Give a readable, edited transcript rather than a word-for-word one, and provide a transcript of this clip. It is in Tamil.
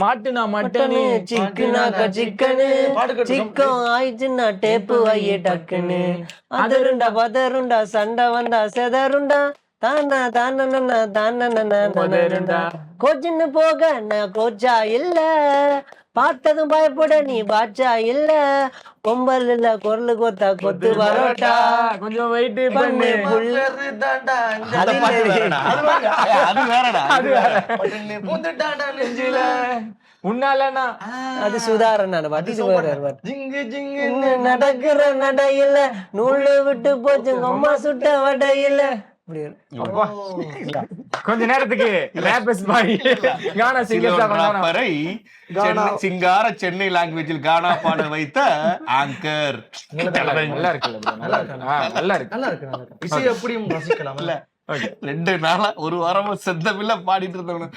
மாட்டுனா மட்டனு, சிக்கனாக்கா சிக்கனு, சிக்கம் ஆயிடுச்சுன்னா டேப்பு வைய டக்குன்னு. அதருண்டா பதருண்டா சண்டை வந்தா செதருண்டா. தானா தானனா தானனா கோச்சின்னு போக நான் கோச்சா இல்ல, பார்த்ததும் பயப்பட நீ பாட்சா இல்ல. பொம்பல் இல்ல குரலு கொத்தா கொத்து பரோட்டா. கொஞ்சம் வெயிட் பண்ணு புள்ள. அந்த பாட்டு வேறடா. அது வேறடா. அது வேற. உன்னாலனா அது சுதாரண பாட்டு, இது வேற பாட்டு. நடக்கிற நடையில நூலு விட்டு போச்சு அம்மா சுட்ட வடையில. கொஞ்ச நேரத்துக்கு ரேப்பர்ஸ் பாய் கானா சிங்கரை சிங்கார சென்னை லாங்குவேஜில் கானா பாட வைத்த ஆங்கர். நல்லா இருக்கு. இசை எப்படியும் ரசிக்கலாம்ல. 2 நாளா ஒரு வாரமா செத்தமில்ல பாடிட்டு இருந்தவன